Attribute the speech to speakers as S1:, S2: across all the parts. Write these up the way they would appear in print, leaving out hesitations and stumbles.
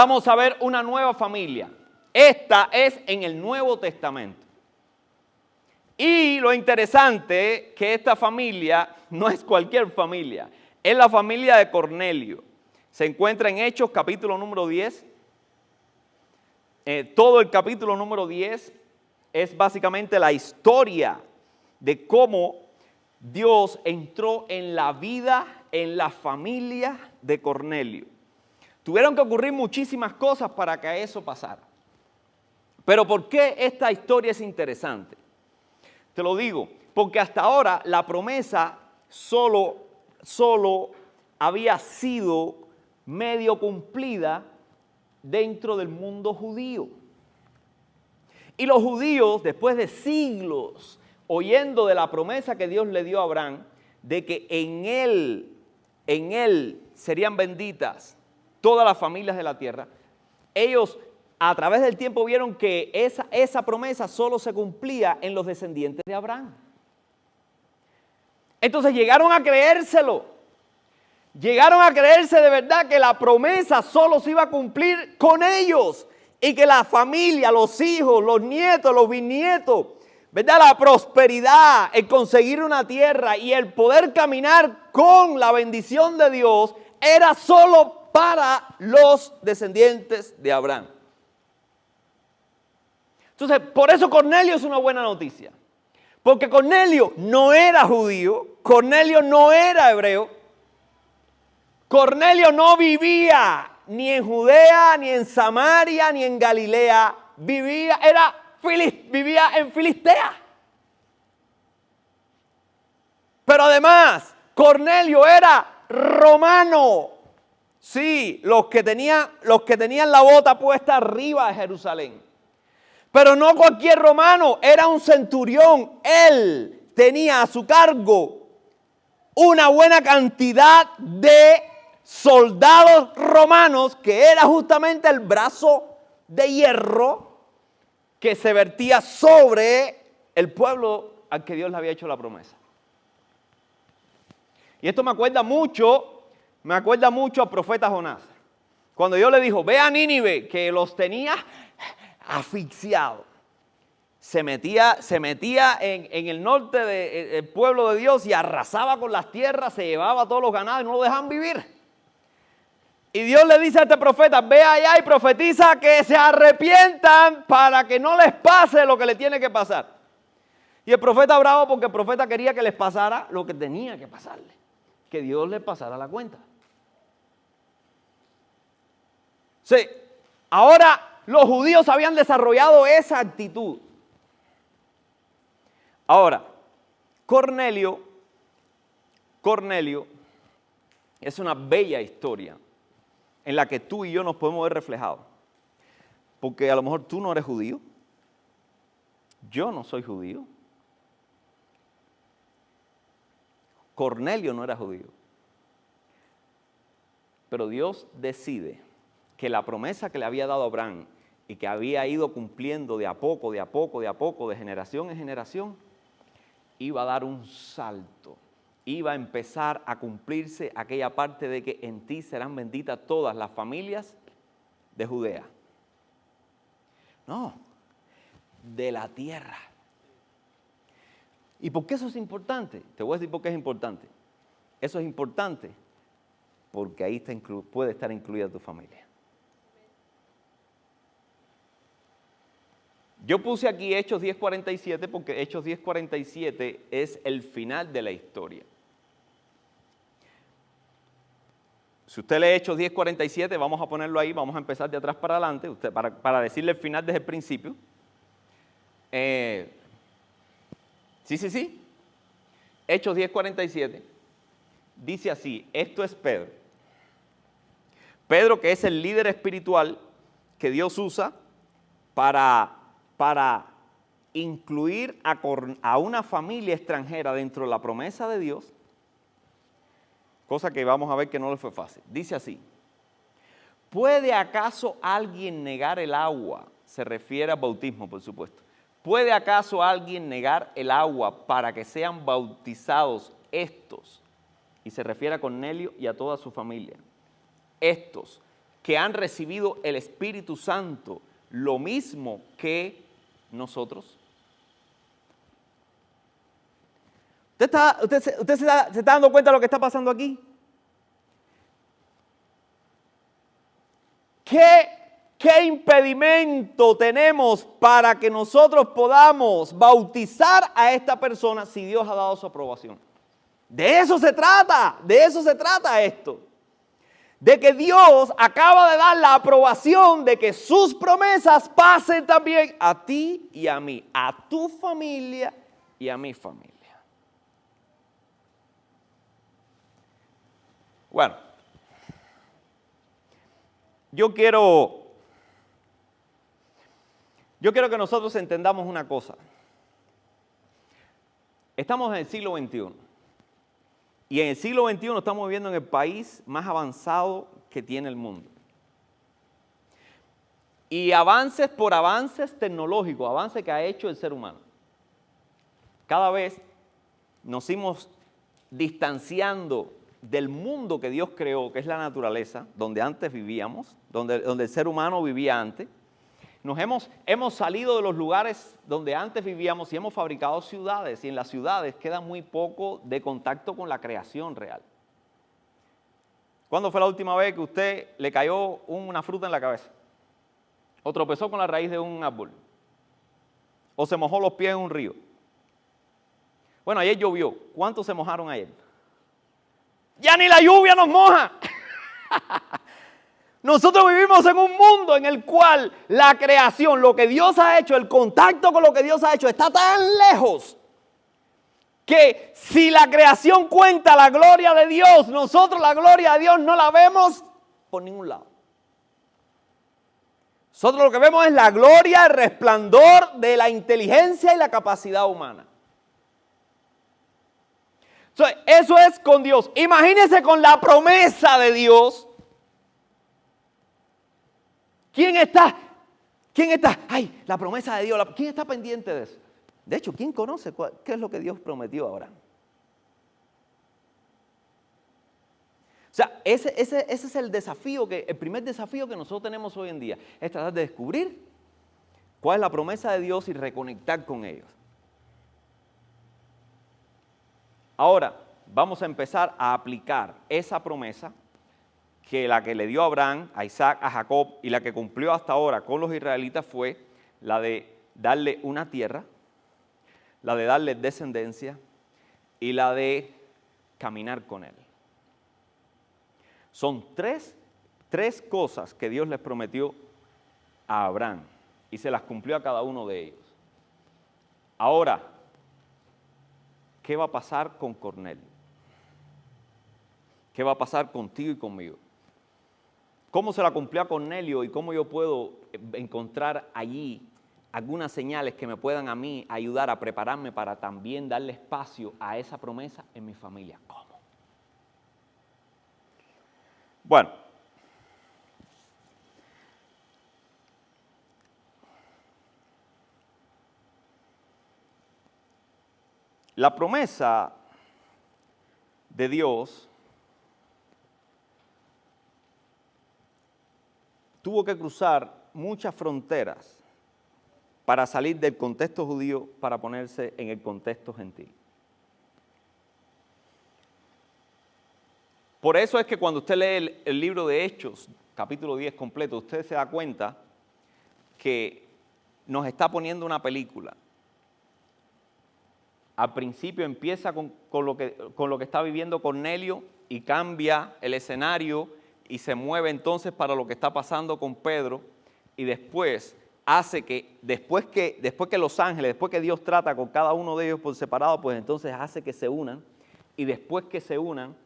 S1: vamos a ver una nueva familia. Esta es en el Nuevo Testamento. Y lo interesante es que esta familia no es cualquier familia, es la familia de Cornelio. Se encuentra en Hechos capítulo número 10. Todo el capítulo número 10 es básicamente la historia de cómo Dios entró en la vida, en la familia de Cornelio. Tuvieron que ocurrir muchísimas cosas para que eso pasara. Pero ¿por qué esta historia es interesante? Te lo digo, porque hasta ahora la promesa solo había sido medio cumplida dentro del mundo judío. Y los judíos, después de siglos oyendo de la promesa que Dios le dio a Abraham, de que en él serían benditas todas las familias de la tierra, ellos a través del tiempo vieron que esa promesa solo se cumplía en los descendientes de Abraham. Entonces llegaron a creérselo. Llegaron a creerse de verdad que la promesa solo se iba a cumplir con ellos. Y que la familia, los hijos, los nietos, los bisnietos, ¿verdad? La prosperidad, el conseguir una tierra y el poder caminar con la bendición de Dios era solo para los descendientes de Abraham. Entonces, por eso Cornelio es una buena noticia. Porque Cornelio no era judío, Cornelio no era hebreo, Cornelio no vivía ni en Judea, ni en Samaria, ni en Galilea, vivía en Filistea. Pero además, Cornelio era romano. Sí, los que tenían la bota puesta arriba de Jerusalén. Pero no cualquier romano, era un centurión. Él tenía a su cargo una buena cantidad de soldados romanos, que era justamente el brazo de hierro que se vertía sobre el pueblo al que Dios le había hecho la promesa. Y esto me acuerda mucho al profeta Jonás. Cuando Dios le dijo, ve a Nínive, que los tenía asfixiados. Se metía en el norte del pueblo de Dios y arrasaba con las tierras, se llevaba a todos los ganados y no lo dejaban vivir. Y Dios le dice a este profeta, ve allá y profetiza que se arrepientan para que no les pase lo que les tiene que pasar. Y el profeta bravo porque el profeta quería que les pasara lo que tenía que pasarle, que Dios les pasara la cuenta. Sí, ahora los judíos habían desarrollado esa actitud. Ahora, Cornelio es una bella historia en la que tú y yo nos podemos ver reflejados. Porque a lo mejor tú no eres judío, yo no soy judío, Cornelio no era judío. Pero Dios decide que la promesa que le había dado a Abraham y que había ido cumpliendo de a poco, de generación en generación, iba a dar un salto. Iba a empezar a cumplirse aquella parte de que en ti serán benditas todas las familias de Judea. No, de la tierra. ¿Y por qué eso es importante? Te voy a decir por qué es importante. Eso es importante porque ahí puede estar incluida tu familia. Yo puse aquí Hechos 10:47 porque Hechos 10:47 es el final de la historia. Si usted lee Hechos 10:47, vamos a ponerlo ahí, vamos a empezar de atrás para adelante, para decirle el final desde el principio. Sí. Hechos 10:47 dice así, esto es Pedro. Pedro, que es el líder espiritual que Dios usa para incluir a una familia extranjera dentro de la promesa de Dios, cosa que vamos a ver que no le fue fácil. Dice así, ¿puede acaso alguien negar el agua? Se refiere al bautismo, por supuesto. ¿Puede acaso alguien negar el agua para que sean bautizados estos? Y se refiere a Cornelio y a toda su familia. Estos que han recibido el Espíritu Santo lo mismo que nosotros? ¿Usted se está dando cuenta de lo que está pasando aquí? ¿Qué impedimento tenemos para que nosotros podamos bautizar a esta persona si Dios ha dado su aprobación? De eso se trata esto. De que Dios acaba de dar la aprobación de que sus promesas pasen también a ti y a mí, a tu familia y a mi familia. Bueno, yo quiero que nosotros entendamos una cosa. Estamos en el siglo XXI. Y en el siglo XXI estamos viviendo en el país más avanzado que tiene el mundo. Y avances por avances tecnológicos, avances que ha hecho el ser humano. Cada vez nos hemos distanciando del mundo que Dios creó, que es la naturaleza, donde antes vivíamos, donde el ser humano vivía antes. Hemos salido de los lugares donde antes vivíamos y hemos fabricado ciudades, y en las ciudades queda muy poco de contacto con la creación real. ¿Cuándo fue la última vez que usted le cayó una fruta en la cabeza? ¿O tropezó con la raíz de un árbol? ¿O se mojó los pies en un río? Bueno, ayer llovió. ¿Cuántos se mojaron ayer? Ya ni la lluvia nos moja. Nosotros vivimos en un mundo en el cual la creación, lo que Dios ha hecho, el contacto con lo que Dios ha hecho está tan lejos que si la creación cuenta la gloria de Dios, nosotros la gloria de Dios no la vemos por ningún lado. Nosotros lo que vemos es la gloria, el resplandor de la inteligencia y la capacidad humana. Entonces, eso es con Dios. Imagínense con la promesa de Dios. ¿Quién está? Ay, la promesa de Dios. ¿Quién está pendiente de eso? De hecho, ¿quién conoce qué es lo que Dios prometió a Abraham? O sea, ese es el desafío, el primer desafío que nosotros tenemos hoy en día. Es tratar de descubrir cuál es la promesa de Dios y reconectar con ellos. Ahora, vamos a empezar a aplicar esa promesa que la que le dio a Abraham, a Isaac, a Jacob y la que cumplió hasta ahora con los israelitas fue la de darle una tierra, la de darle descendencia y la de caminar con él. Son tres cosas que Dios les prometió a Abraham y se las cumplió a cada uno de ellos. Ahora, ¿qué va a pasar con Cornelio? ¿Qué va a pasar contigo y conmigo? ¿Cómo se la cumplió a Cornelio y cómo yo puedo encontrar allí algunas señales que me puedan a mí ayudar a prepararme para también darle espacio a esa promesa en mi familia? ¿Cómo? Bueno, la promesa de Dios tuvo que cruzar muchas fronteras para salir del contexto judío para ponerse en el contexto gentil. Por eso es que cuando usted lee el libro de Hechos, capítulo 10 completo, usted se da cuenta que nos está poniendo una película. Al principio empieza con lo que está viviendo Cornelio y cambia el escenario y se mueve entonces para lo que está pasando con Pedro, y después hace que, después que los ángeles, después que Dios trata con cada uno de ellos por separado, pues entonces hace que se unan, y después que se unan,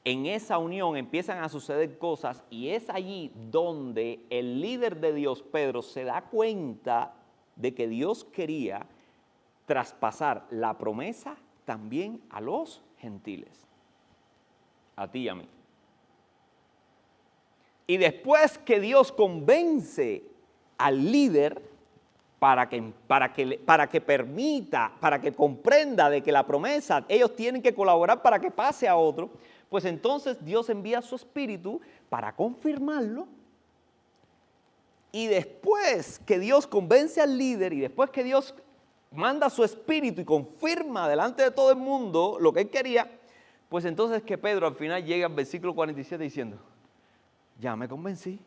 S1: en esa unión empiezan a suceder cosas, y es allí donde el líder de Dios, Pedro, se da cuenta de que Dios quería traspasar la promesa también a los gentiles, a ti y a mí. Y después que Dios convence al líder para que permita, para que comprenda de que la promesa, ellos tienen que colaborar para que pase a otro, pues entonces Dios envía su espíritu para confirmarlo. Y después que Dios convence al líder y después que Dios manda su espíritu y confirma delante de todo el mundo lo que él quería, pues entonces que Pedro al final llega al versículo 47 diciendo, ya me convencí,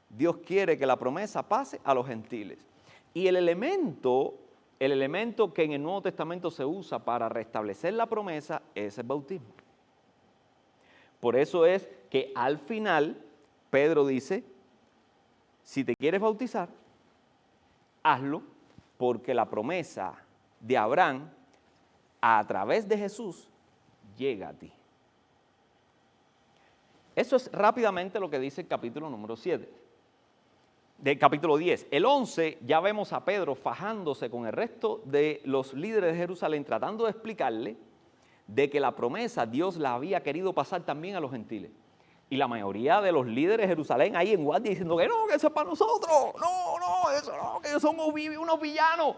S1: Dios quiere que la promesa pase a los gentiles. Y el elemento que en el Nuevo Testamento se usa para restablecer la promesa es el bautismo. Por eso es que al final Pedro dice, si te quieres bautizar, hazlo, porque la promesa de Abraham a través de Jesús llega a ti. Eso es rápidamente lo que dice el capítulo número 7, del capítulo 10. El 11 ya vemos a Pedro fajándose con el resto de los líderes de Jerusalén, tratando de explicarle de que la promesa Dios la había querido pasar también a los gentiles. Y la mayoría de los líderes de Jerusalén ahí en guardia diciendo que no, que eso es para nosotros, no, eso no, que somos unos villanos.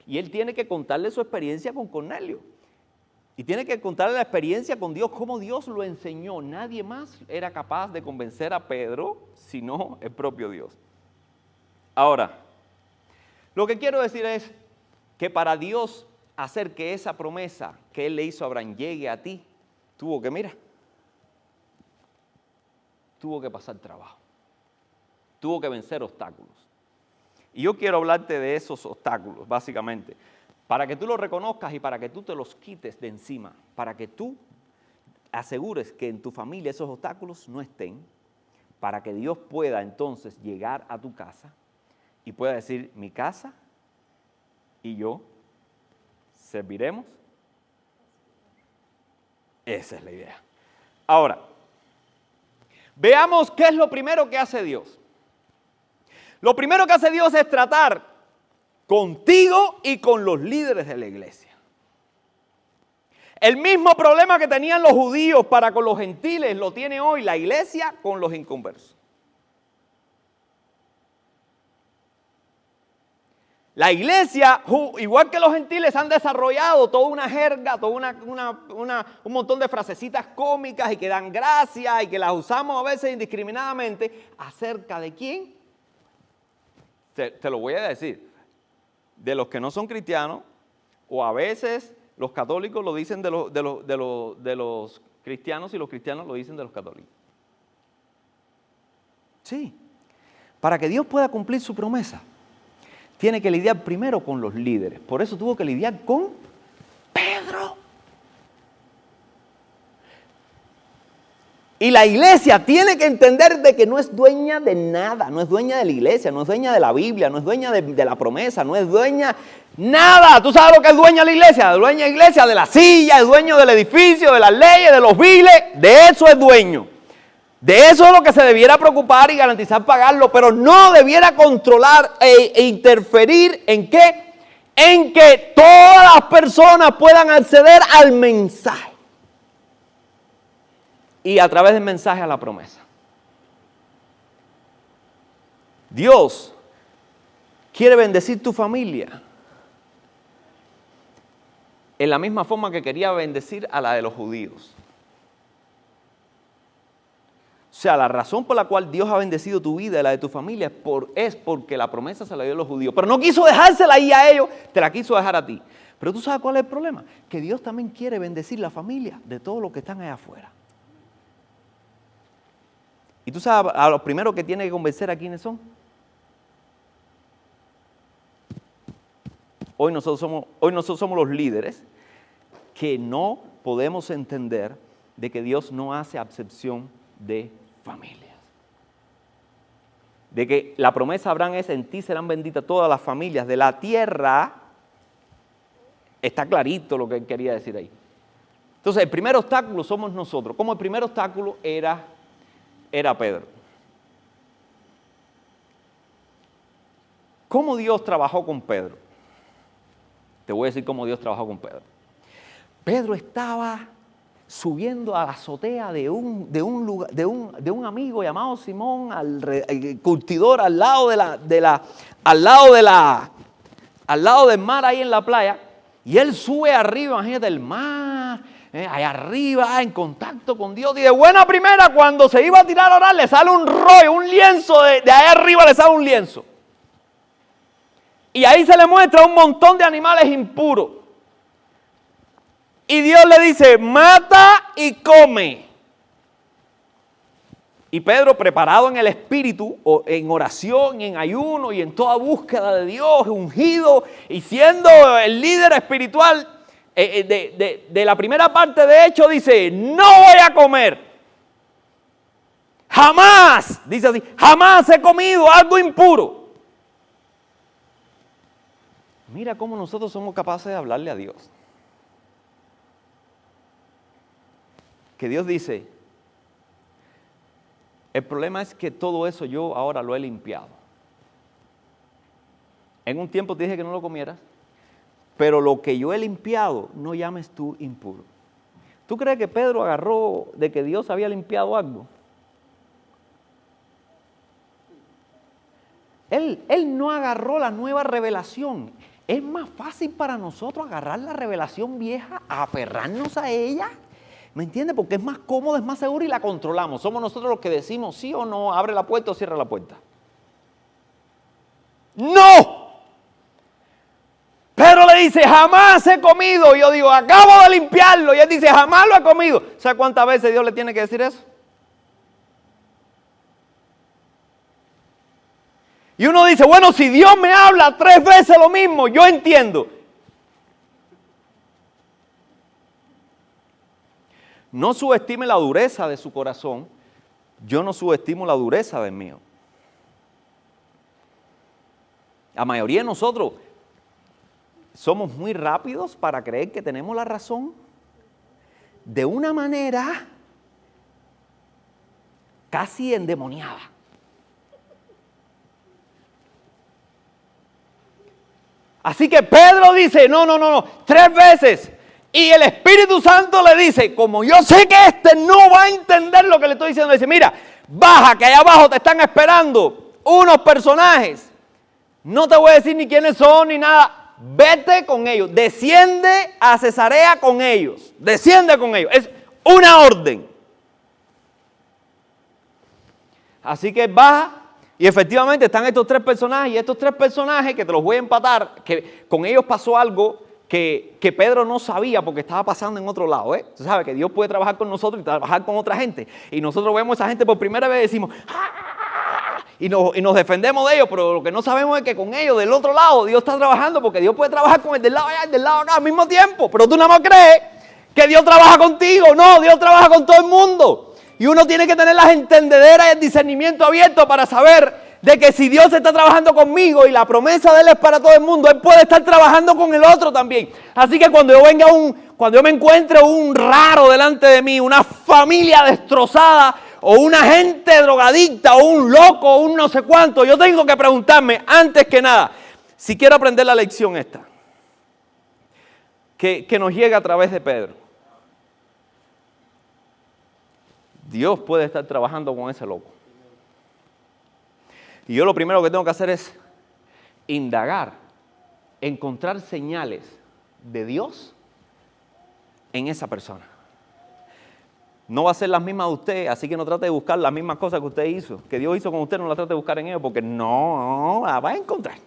S1: Y él tiene que contarle su experiencia con Cornelio. Y tiene que contarle la experiencia con Dios, cómo Dios lo enseñó. Nadie más era capaz de convencer a Pedro, sino el propio Dios. Ahora, lo que quiero decir es que para Dios hacer que esa promesa que Él le hizo a Abraham llegue a ti, tuvo que pasar trabajo, tuvo que vencer obstáculos. Y yo quiero hablarte de esos obstáculos, básicamente, para que tú los reconozcas y para que tú te los quites de encima, para que tú asegures que en tu familia esos obstáculos no estén, para que Dios pueda entonces llegar a tu casa y pueda decir, mi casa y yo serviremos. Esa es la idea. Ahora, veamos qué es lo primero que hace Dios. Lo primero que hace Dios es tratar contigo y con los líderes de la iglesia. El mismo problema que tenían los judíos para con los gentiles lo tiene hoy la iglesia con los inconversos. La iglesia, igual que los gentiles, han desarrollado toda una jerga, un montón de frasecitas cómicas y que dan gracia y que las usamos a veces indiscriminadamente. ¿Acerca de quién? Te lo voy a decir. De los que no son cristianos, o a veces los católicos lo dicen de los cristianos y los cristianos lo dicen de los católicos. Sí, para que Dios pueda cumplir su promesa, tiene que lidiar primero con los líderes. Por eso tuvo que lidiar con Pedro. Y la iglesia tiene que entender de que no es dueña de nada, no es dueña de la iglesia, no es dueña de la Biblia, no es dueña de la promesa, no es dueña nada. ¿Tú sabes lo que es dueña de la iglesia? Dueña de la iglesia, de la silla, es dueño del edificio, de las leyes, de los biles, de eso es dueño. De eso es lo que se debiera preocupar y garantizar pagarlo, pero no debiera controlar e interferir ¿en qué? En que todas las personas puedan acceder al mensaje. Y a través del mensaje a la promesa. Dios quiere bendecir tu familia en la misma forma que quería bendecir a la de los judíos. O sea, la razón por la cual Dios ha bendecido tu vida y la de tu familia es porque la promesa se la dio a los judíos. Pero no quiso dejársela ahí a ellos, te la quiso dejar a ti. Pero tú sabes cuál es el problema, que Dios también quiere bendecir la familia de todos los que están allá afuera. ¿Y tú sabes a los primeros que tiene que convencer a quiénes son? Hoy nosotros somos los líderes que no podemos entender de que Dios no hace acepción de familias. De que la promesa de Abraham es: en ti serán benditas todas las familias de la tierra. Está clarito lo que él quería decir ahí. Entonces, el primer obstáculo somos nosotros. Como el primer obstáculo era Pedro. ¿Cómo Dios trabajó con Pedro? Te voy a decir cómo Dios trabajó con Pedro. Pedro estaba subiendo a la azotea de un amigo llamado Simón, el curtidor, al lado del mar ahí en la playa, y él sube arriba, imagínate el mar, allá arriba, en contacto con Dios. Y de buena primera, cuando se iba a tirar a orar, le sale un rollo, un lienzo, de allá arriba le sale un lienzo. Y ahí se le muestra un montón de animales impuros. Y Dios le dice, mata y come. Y Pedro, preparado en el espíritu, en oración, en ayuno y en toda búsqueda de Dios, ungido y siendo el líder espiritual de la primera parte de Hechos, dice, no voy a comer. Jamás, dice así, jamás he comido algo impuro. Mira cómo nosotros somos capaces de hablarle a Dios. Que Dios dice, el problema es que todo eso yo ahora lo he limpiado. En un tiempo te dije que no lo comieras, pero lo que yo he limpiado no llames tú impuro. ¿Tú crees que Pedro agarró de que Dios había limpiado algo? Él no agarró la nueva revelación. Es más fácil para nosotros agarrar la revelación vieja, aferrarnos a ella. ¿Me entiendes? Porque es más cómodo, es más seguro y la controlamos. Somos nosotros los que decimos sí o no, abre la puerta o cierra la puerta. ¡No! Pedro le dice, jamás he comido. Y yo digo, acabo de limpiarlo. Y él dice, jamás lo he comido. ¿Sabe cuántas veces Dios le tiene que decir eso? Y uno dice, bueno, si Dios me habla 3 veces lo mismo, yo entiendo. No subestime la dureza de su corazón, yo no subestimo la dureza del mío. La mayoría de nosotros somos muy rápidos para creer que tenemos la razón de una manera casi endemoniada. Así que Pedro dice, no, 3 veces. Y el Espíritu Santo le dice, como yo sé que este no va a entender lo que le estoy diciendo, le dice, mira, baja que allá abajo te están esperando unos personajes. No te voy a decir ni quiénes son ni nada. Vete con ellos, desciende a Cesarea con ellos, desciende con ellos. Es una orden. Así que baja y efectivamente están estos 3 personajes y estos 3 personajes que te los voy a empatar, que con ellos pasó algo que Pedro no sabía porque estaba pasando en otro lado. Tú sabes que Dios puede trabajar con nosotros y trabajar con otra gente. Y nosotros vemos a esa gente por primera vez y decimos, ¡ah! Y nos defendemos de ellos, pero lo que no sabemos es que con ellos del otro lado Dios está trabajando, porque Dios puede trabajar con el del lado allá y el del lado acá al mismo tiempo. Pero tú nada más crees que Dios trabaja contigo. No, Dios trabaja con todo el mundo. Y uno tiene que tener las entendederas y el discernimiento abierto para saber de que si Dios está trabajando conmigo y la promesa de Él es para todo el mundo, Él puede estar trabajando con el otro también. Así que cuando yo me encuentre un raro delante de mí, una familia destrozada, o una gente drogadicta, o un loco, o un no sé cuánto, yo tengo que preguntarme, antes que nada, si quiero aprender la lección esta, que nos llega a través de Pedro. Dios puede estar trabajando con ese loco. Y yo lo primero que tengo que hacer es indagar, encontrar señales de Dios en esa persona. No va a ser las mismas de usted, así que no trate de buscar las mismas cosas que usted hizo, que Dios hizo con usted, no las trate de buscar en ellos, porque no la va a encontrar.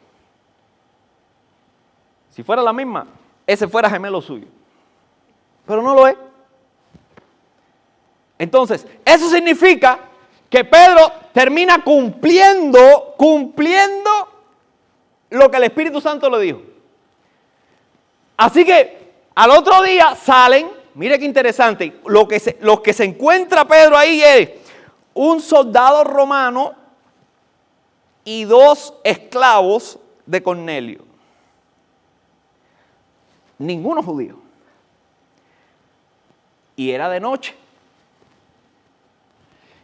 S1: Si fuera la misma, ese fuera gemelo suyo. Pero no lo es. Entonces, eso significa que Pedro termina cumpliendo lo que el Espíritu Santo le dijo. Así que al otro día salen, mire qué interesante, lo que se encuentra Pedro ahí es un soldado romano y 2 esclavos de Cornelio. Ninguno judío. Y era de noche.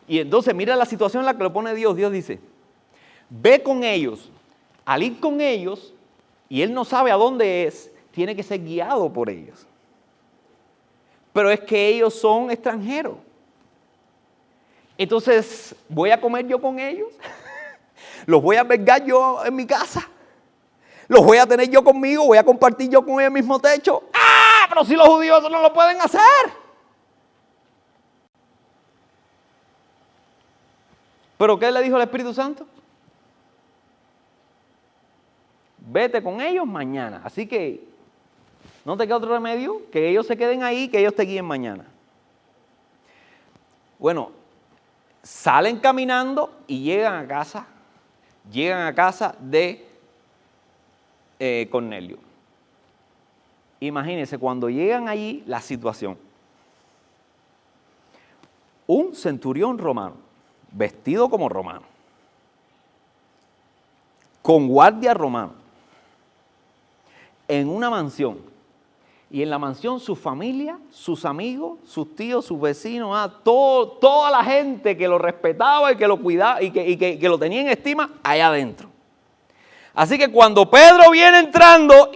S1: Y entonces mira la situación en la que lo pone Dios. Dios dice, ve con ellos. Al ir con ellos, y él no sabe a dónde es, tiene que ser guiado por ellos. Pero es que ellos son extranjeros. Entonces, ¿voy a comer yo con ellos? ¿Los voy a albergar yo en mi casa? ¿Los voy a tener yo conmigo? ¿Voy a compartir yo con ellos el mismo techo? ¡Ah! pero si los judíos eso no lo pueden hacer. ¿Pero qué le dijo el Espíritu Santo? Vete con ellos mañana. Así que no te queda otro remedio que ellos se queden ahí, que ellos te guíen mañana. Bueno, salen caminando y llegan a casa de Cornelio. Imagínense, cuando llegan allí, la situación. Un centurión romano, vestido como romano, con guardia romano, en una mansión. Y en la mansión su familia, sus amigos, sus tíos, sus vecinos, toda la gente que lo respetaba y que lo cuidaba y que lo tenía en estima allá adentro. Así que cuando Pedro viene entrando,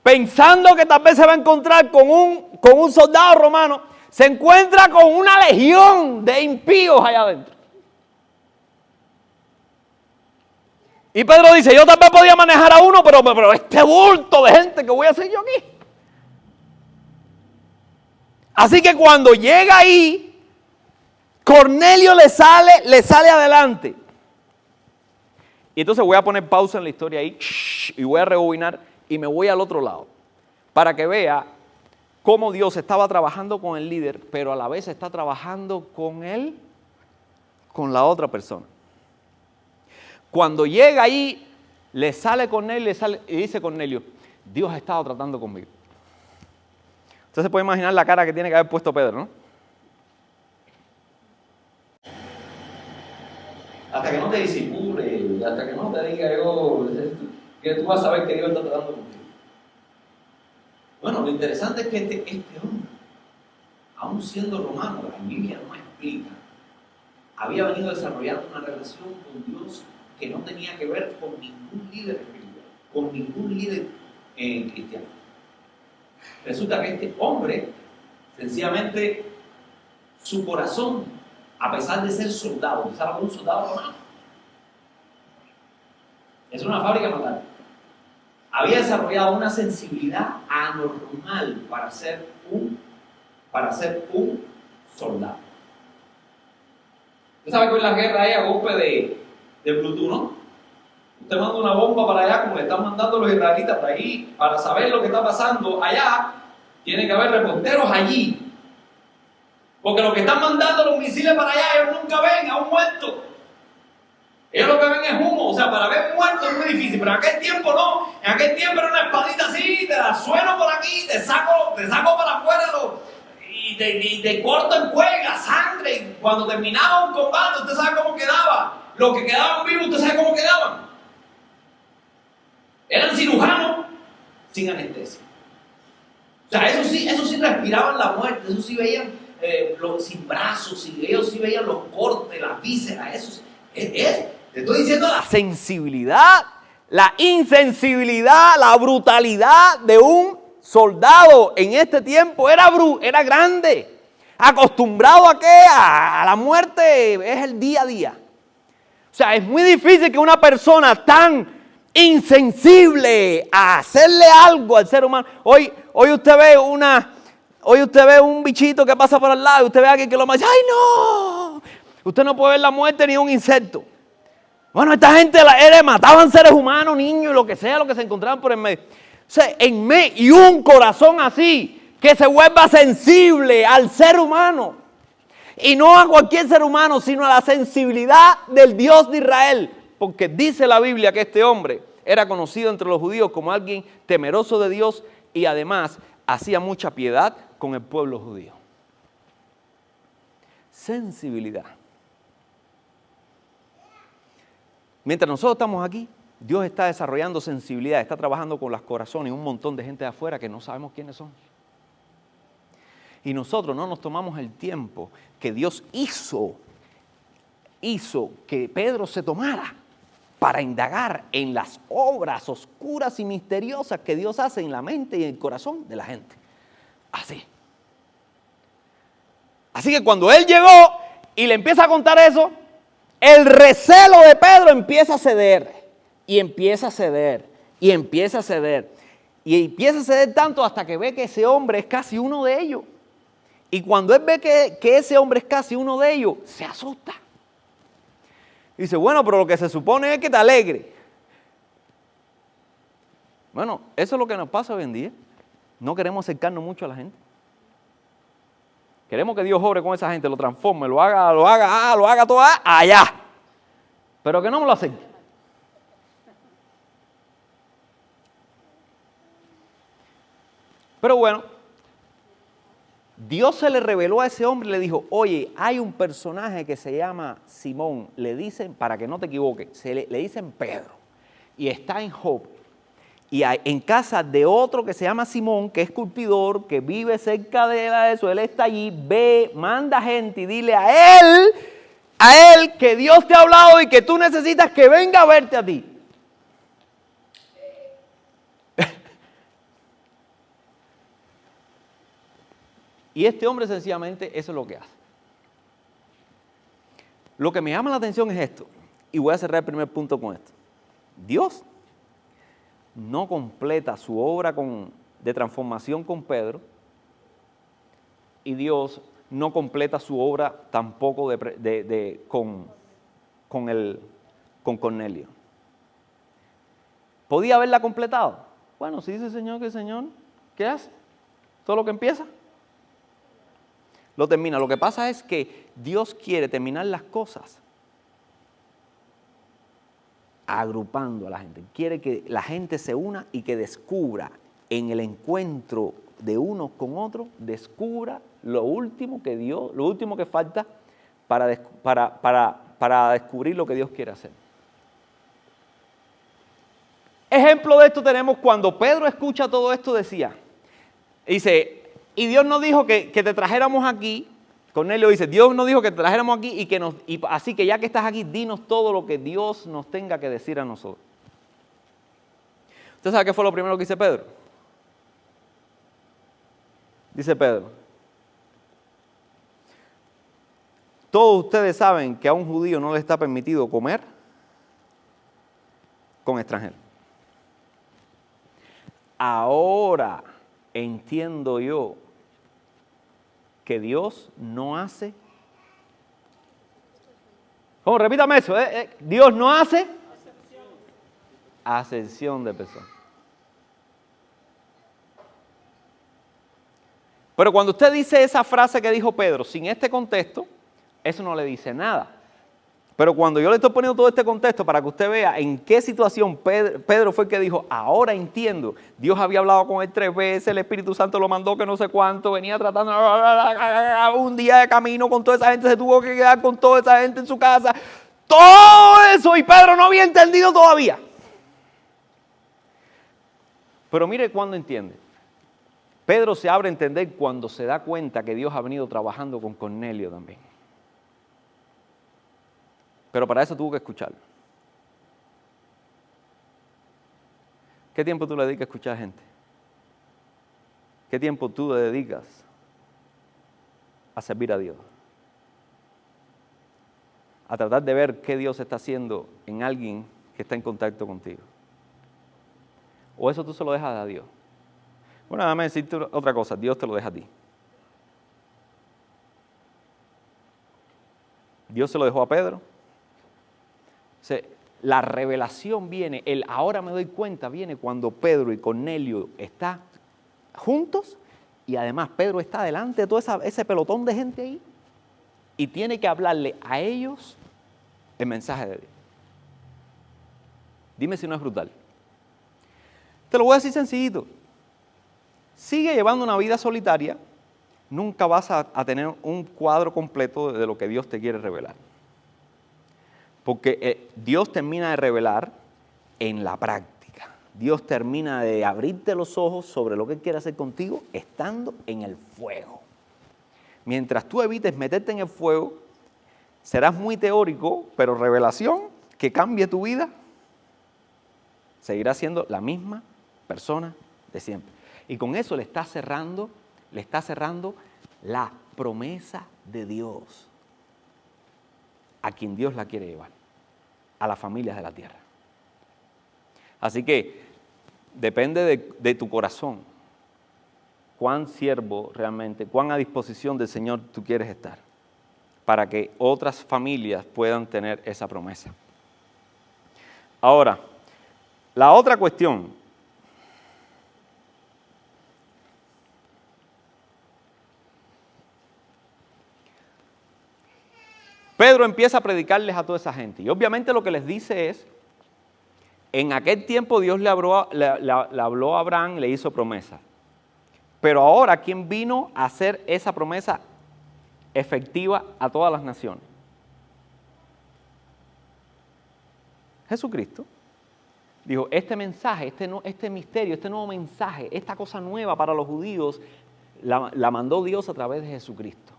S1: pensando que tal vez se va a encontrar con un soldado romano, se encuentra con una legión de impíos allá adentro. Y Pedro dice, yo tal vez podía manejar a uno, pero este bulto de gente que voy a hacer yo aquí. Así que cuando llega ahí, Cornelio le sale adelante. Y entonces voy a poner pausa en la historia ahí y voy a rebobinar y me voy al otro lado para que vea cómo Dios estaba trabajando con el líder, pero a la vez está trabajando con él, con la otra persona. Cuando llega ahí, le sale Cornelio y dice Cornelio, Dios ha estado tratando conmigo. Usted se puede imaginar la cara que tiene que haber puesto Pedro, ¿no? Hasta que no te disimule, hasta que no te diga yo, que tú vas a saber que Dios está tratando contigo. Bueno, lo interesante es que este hombre, aún siendo romano, la Biblia no explica, había venido desarrollando una relación con Dios que no tenía que ver con ningún líder espiritual, con ningún líder cristiano. Resulta que este hombre, sencillamente, su corazón, a pesar de ser soldado, empezaba como un soldado romano, es una fábrica natal, había desarrollado una sensibilidad anormal para ser un soldado. Usted sabe que hoy la guerra es a golpe de Bluetooth, ¿no? Usted manda una bomba para allá, como le están mandando los israelitas para allí, para saber lo que está pasando allá, tiene que haber reporteros allí. Porque los que están mandando los misiles para allá, ellos nunca ven a un muerto. Ellos lo que ven es humo, o sea, para ver muertos es muy difícil, pero en aquel tiempo no. En aquel tiempo era una espadita así, te la sueno por aquí, te saco para afuera y te corto en cuelga, sangre. Y cuando terminaba un combate, usted sabe cómo quedaba. Los que quedaban vivos, usted sabe cómo quedaban. Eran cirujanos sin anestesia. O sea, eso sí respiraban la muerte, eso sí veían sin brazos, ellos sí veían los cortes, las vísceras, eso. Te estoy diciendo la sensibilidad, la insensibilidad, la brutalidad de un soldado en este tiempo era grande. Acostumbrado a qué? A la muerte es el día a día. O sea, es muy difícil que una persona tan insensible a hacerle algo al ser humano. Hoy usted ve un bichito que pasa por al lado y usted ve a alguien que lo mata. ¡Ay, no! Usted no puede ver la muerte ni un insecto. Bueno, esta gente mataban seres humanos, niños y lo que sea, lo que se encontraban por en medio. O sea, y un corazón así, que se vuelva sensible al ser humano. Y no a cualquier ser humano, sino a la sensibilidad del Dios de Israel. Porque dice la Biblia que este hombre era conocido entre los judíos como alguien temeroso de Dios y además hacía mucha piedad con el pueblo judío. Sensibilidad. Mientras nosotros estamos aquí, Dios está desarrollando sensibilidad, está trabajando con los corazones y un montón de gente de afuera que no sabemos quiénes son. Y nosotros no nos tomamos el tiempo que Dios hizo que Pedro se tomara para indagar en las obras oscuras y misteriosas que Dios hace en la mente y en el corazón de la gente. Así que cuando él llegó y le empieza a contar eso, el recelo de Pedro empieza a ceder, y empieza a ceder, y empieza a ceder. Y empieza a ceder tanto hasta que ve que ese hombre es casi uno de ellos. Y cuando él ve que ese hombre es casi uno de ellos, se asusta. Dice, bueno, pero lo que se supone es que te alegre. Bueno, eso es lo que nos pasa hoy en día. No queremos acercarnos mucho a la gente. Queremos que Dios obre con esa gente, lo transforme, lo haga todo allá. Pero que no me lo acerque. Pero bueno, Dios se le reveló a ese hombre y le dijo, oye, hay un personaje que se llama Simón, le dicen, para que no te equivoques, le dicen Pedro, y está en Jope, y en casa de otro que se llama Simón, que es esculpidor, que vive cerca de eso, él está allí, ve, manda gente y dile a él que Dios te ha hablado y que tú necesitas que venga a verte a ti. Y este hombre sencillamente eso es lo que hace. Lo que me llama la atención es esto, y voy a cerrar el primer punto con esto. Dios no completa su obra de transformación con Pedro, y Dios no completa su obra tampoco con Cornelio. ¿Podía haberla completado? Bueno, si dice el Señor que el Señor, ¿qué hace? Todo lo que empieza lo termina. Lo que pasa es que Dios quiere terminar las cosas agrupando a la gente. Quiere que la gente se una y que descubra en el encuentro de unos con otros, descubra lo último que Dios, lo último que falta para descubrir lo que Dios quiere hacer. Ejemplo de esto tenemos cuando Pedro escucha todo esto, dice, y Dios nos dijo que te trajéramos aquí. Cornelio dice, Dios nos dijo que te trajéramos aquí y así que ya que estás aquí, dinos todo lo que Dios nos tenga que decir a nosotros. ¿Usted sabe qué fue lo primero que dice Pedro? Dice Pedro, todos ustedes saben que a un judío no le está permitido comer con extranjeros. Ahora entiendo yo que Dios no hace. ¿Cómo? Repítame eso. Dios no hace acepción de personas. Pero cuando usted dice esa frase que dijo Pedro, sin este contexto, eso no le dice nada. Pero cuando yo le estoy poniendo todo este contexto para que usted vea en qué situación Pedro fue el que dijo, ahora entiendo, Dios había hablado con él 3 veces, el Espíritu Santo lo mandó que no sé cuánto, venía tratando, un día de camino con toda esa gente, se tuvo que quedar con toda esa gente en su casa, todo eso, y Pedro no había entendido todavía. Pero mire cuándo entiende. Pedro se abre a entender cuando se da cuenta que Dios ha venido trabajando con Cornelio también. Pero para eso tuvo que escucharlo. ¿Qué tiempo tú le dedicas a escuchar gente? ¿Qué tiempo tú le dedicas a servir a Dios? A tratar de ver qué Dios está haciendo en alguien que está en contacto contigo. ¿O eso tú se lo dejas a Dios? Bueno, déjame decirte otra cosa, Dios te lo deja a ti. Dios se lo dejó a Pedro. La revelación viene, el ahora me doy cuenta viene cuando Pedro y Cornelio están juntos y además Pedro está delante de todo ese pelotón de gente ahí y tiene que hablarle a ellos el mensaje de Dios. Dime si no es brutal. Te lo voy a decir sencillito. Sigue llevando una vida solitaria, nunca vas a tener un cuadro completo de lo que Dios te quiere revelar. Porque Dios termina de revelar en la práctica. Dios termina de abrirte los ojos sobre lo que Él quiere hacer contigo estando en el fuego. Mientras tú evites meterte en el fuego, serás muy teórico, pero revelación que cambie tu vida, seguirás siendo la misma persona de siempre. Y con eso le está cerrando la promesa de Dios a quien Dios la quiere llevar, a las familias de la tierra. Así que depende de tu corazón. Cuán siervo realmente, cuán a disposición del Señor tú quieres estar para que otras familias puedan tener esa promesa. Ahora, la otra cuestión. Pedro empieza a predicarles a toda esa gente y obviamente lo que les dice es, en aquel tiempo Dios le habló a Abraham, le hizo promesa. Pero ahora, ¿quién vino a hacer esa promesa efectiva a todas las naciones? Jesucristo. Dijo, este mensaje, este misterio, este nuevo mensaje, esta cosa nueva para los judíos, la mandó Dios a través de Jesucristo.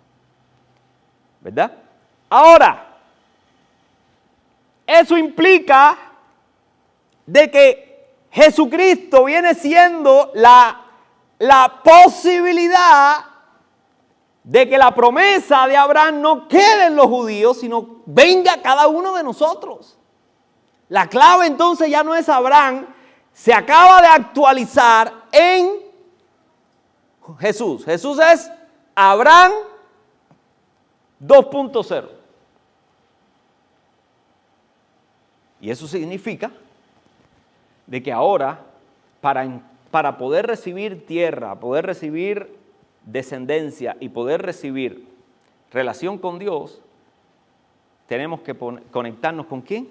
S1: ¿Verdad? Ahora, eso implica de que Jesucristo viene siendo la posibilidad de que la promesa de Abraham no quede en los judíos, sino venga a cada uno de nosotros. La clave entonces ya no es Abraham, se acaba de actualizar en Jesús. Jesús es Abraham 2.0. Y eso significa de que ahora, para poder recibir tierra, poder recibir descendencia y poder recibir relación con Dios, tenemos que conectarnos ¿con quién?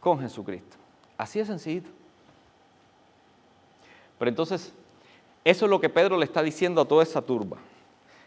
S1: Con Jesucristo. Así es sencillito. Pero entonces, eso es lo que Pedro le está diciendo a toda esa turba.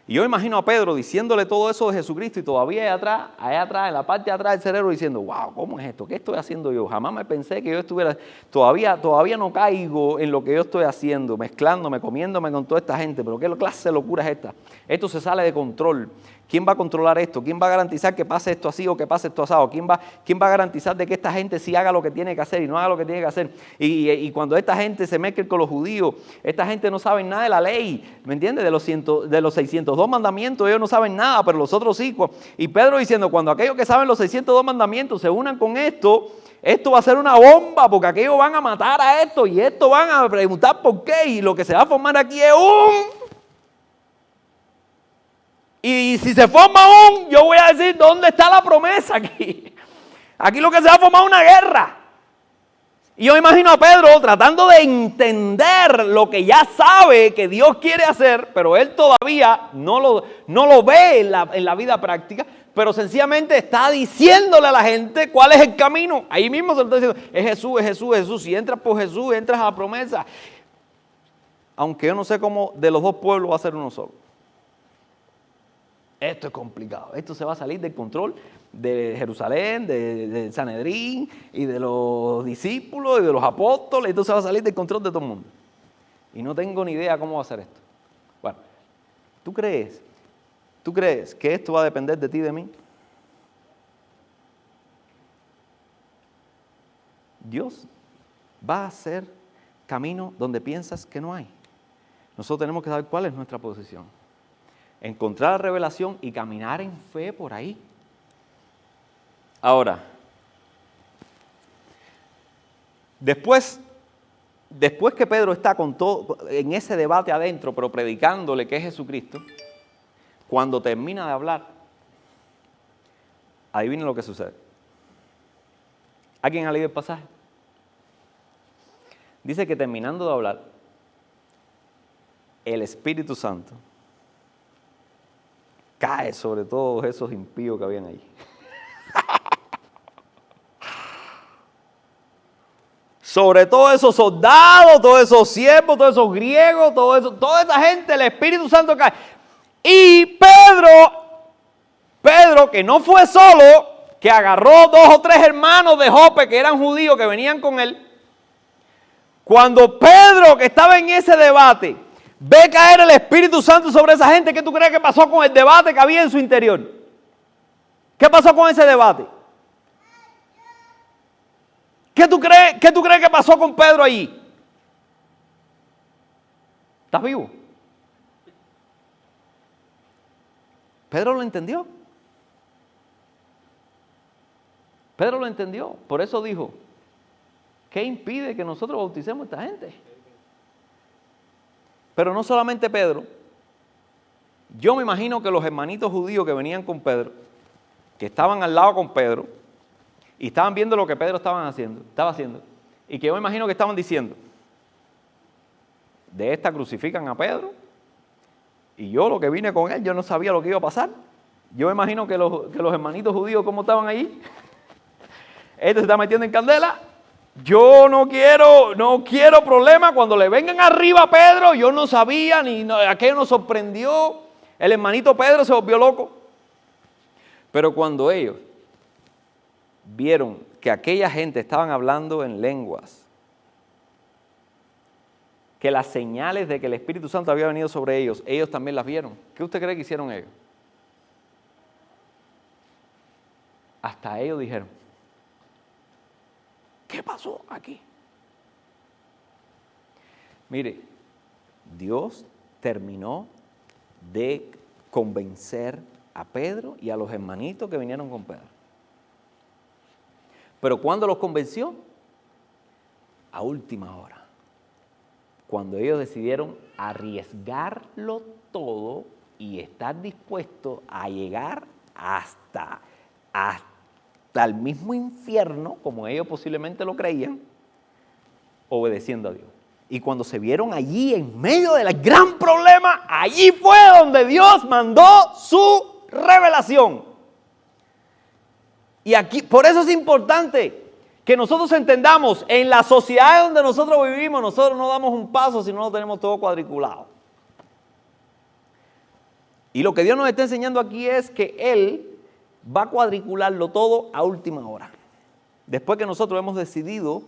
S1: Y yo imagino a Pedro diciéndole todo eso de Jesucristo y todavía allá atrás, en la parte de atrás del cerebro, diciendo, wow, ¿cómo es esto? ¿Qué estoy haciendo yo? Jamás me pensé que yo estuviera, todavía no caigo en lo que yo estoy haciendo, mezclándome, comiéndome con toda esta gente, pero ¿qué clase de locura es esta? Esto se sale de control. ¿Quién va a controlar esto? ¿Quién va a garantizar que pase esto así o que pase esto asado? ¿Quién va a garantizar de que esta gente sí haga lo que tiene que hacer y no haga lo que tiene que hacer? Y cuando esta gente se mezcle con los judíos, esta gente no sabe nada de la ley, ¿me entiendes? De los 602 mandamientos, ellos no saben nada, pero los otros sí. Y Pedro diciendo, cuando aquellos que saben los 602 mandamientos se unan con esto va a ser una bomba, porque aquellos van a matar a esto y esto van a preguntar por qué, y lo que se va a formar aquí es Y si se forma yo voy a decir, ¿dónde está la promesa aquí? Aquí lo que se va a formar es una guerra. Y yo imagino a Pedro tratando de entender lo que ya sabe que Dios quiere hacer, pero él todavía no lo ve en la vida práctica, pero sencillamente está diciéndole a la gente cuál es el camino. Ahí mismo se lo está diciendo, es Jesús, es Jesús, es Jesús. Si entras por Jesús, entras a la promesa. Aunque yo no sé cómo de los dos pueblos va a ser uno solo. Esto es complicado, esto se va a salir del control de Jerusalén, de Sanedrín y de los discípulos y de los apóstoles, esto se va a salir del control de todo el mundo. Y no tengo ni idea cómo va a ser esto. Bueno, ¿tú crees que esto va a depender de ti y de mí? Dios va a hacer camino donde piensas que no hay. Nosotros tenemos que saber cuál es nuestra posición. Encontrar la revelación y caminar en fe por ahí. Ahora, después que Pedro está con todo en ese debate adentro, pero predicándole que es Jesucristo, cuando termina de hablar, adivinen lo que sucede. ¿Alguien ha leído el pasaje? Dice que terminando de hablar, el Espíritu Santo cae sobre todos esos impíos que habían ahí. Sobre todos esos soldados, todos esos siervos, todos esos griegos, toda esa gente, el Espíritu Santo cae. Y Pedro, que no fue solo, que agarró 2 o 3 hermanos de Jope que eran judíos, que venían con él. Cuando Pedro, que estaba en ese debate, ve caer el Espíritu Santo sobre esa gente, ¿qué tú crees que pasó con el debate que había en su interior? ¿Qué pasó con ese debate? ¿Qué tú crees que pasó con Pedro allí? ¿Estás vivo? Pedro lo entendió. Pedro lo entendió. Por eso dijo ¿Qué impide que nosotros bauticemos a esta gente? Pero no solamente Pedro. Yo me imagino que los hermanitos judíos que venían con Pedro, que estaban al lado con Pedro, y estaban viendo lo que Pedro estaba haciendo, y que yo me imagino que estaban diciendo, de esta crucifican a Pedro, y yo lo que vine con él, yo no sabía lo que iba a pasar. Yo me imagino que los hermanitos judíos, ¿cómo estaban allí? Este se está metiendo en candela. Yo no quiero problema. Cuando le vengan arriba a Pedro, yo no sabía, aquello nos sorprendió. El hermanito Pedro se volvió loco. Pero cuando ellos vieron que aquella gente estaban hablando en lenguas, que las señales de que el Espíritu Santo había venido sobre ellos, ellos también las vieron. ¿Qué usted cree que hicieron ellos? Hasta ellos dijeron, ¿qué pasó aquí? Mire, Dios terminó de convencer a Pedro y a los hermanitos que vinieron con Pedro. Pero ¿cuándo los convenció? A última hora. Cuando ellos decidieron arriesgarlo todo y estar dispuestos a llegar hasta el mismo infierno, como ellos posiblemente lo creían, obedeciendo a Dios. Y cuando se vieron allí en medio del gran problema, allí fue donde Dios mandó su revelación. Y aquí, por eso es importante que nosotros entendamos, en la sociedad donde nosotros vivimos, nosotros no damos un paso si no lo tenemos todo cuadriculado. Y lo que Dios nos está enseñando aquí es que Él va a cuadricularlo todo a última hora. Después que nosotros hemos decidido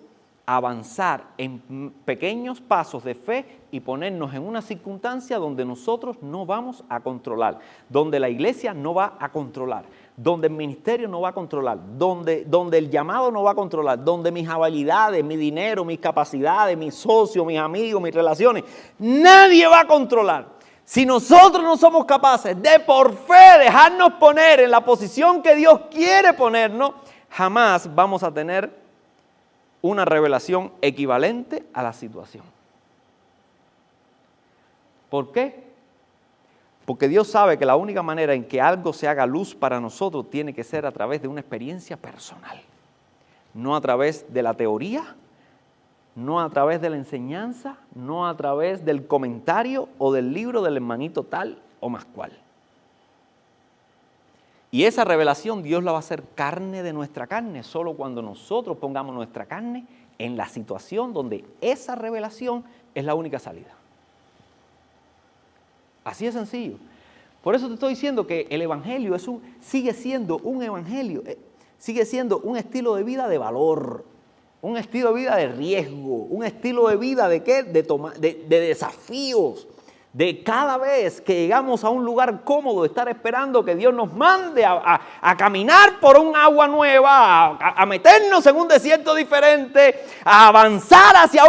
S1: avanzar en pequeños pasos de fe y ponernos en una circunstancia donde nosotros no vamos a controlar, donde la iglesia no va a controlar, donde el ministerio no va a controlar, donde el llamado no va a controlar, donde mis habilidades, mi dinero, mis capacidades, mis socios, mis amigos, mis relaciones, nadie va a controlar. Si nosotros no somos capaces de por fe dejarnos poner en la posición que Dios quiere ponernos, jamás vamos a tener una revelación equivalente a la situación. ¿Por qué? Porque Dios sabe que la única manera en que algo se haga luz para nosotros tiene que ser a través de una experiencia personal, no a través de la teoría, no a través de la enseñanza, no a través del comentario o del libro del hermanito tal o más cual. Y esa revelación Dios la va a hacer carne de nuestra carne, solo cuando nosotros pongamos nuestra carne en la situación donde esa revelación es la única salida. Así de sencillo. Por eso te estoy diciendo que el evangelio sigue siendo un evangelio, sigue siendo un estilo de vida de valor, un estilo de vida de riesgo, un estilo de vida de ¿qué? De desafíos. De cada vez que llegamos a un lugar cómodo, de estar esperando que Dios nos mande a caminar por un agua nueva, a meternos en un desierto diferente, a avanzar hacia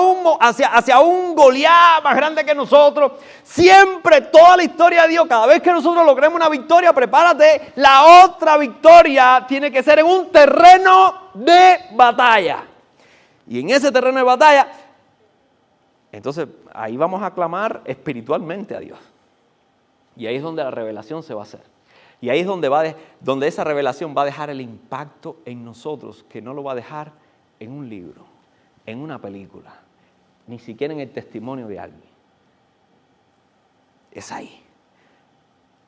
S1: un Goliat más grande que nosotros. Siempre, toda la historia de Dios, cada vez que nosotros logremos una victoria, prepárate, la otra victoria tiene que ser en un terreno de batalla. Y en ese terreno de batalla, entonces ahí vamos a clamar espiritualmente a Dios. Y ahí es donde la revelación se va a hacer. Y ahí es donde esa revelación va a dejar el impacto en nosotros, que no lo va a dejar en un libro, en una película, ni siquiera en el testimonio de alguien. Es ahí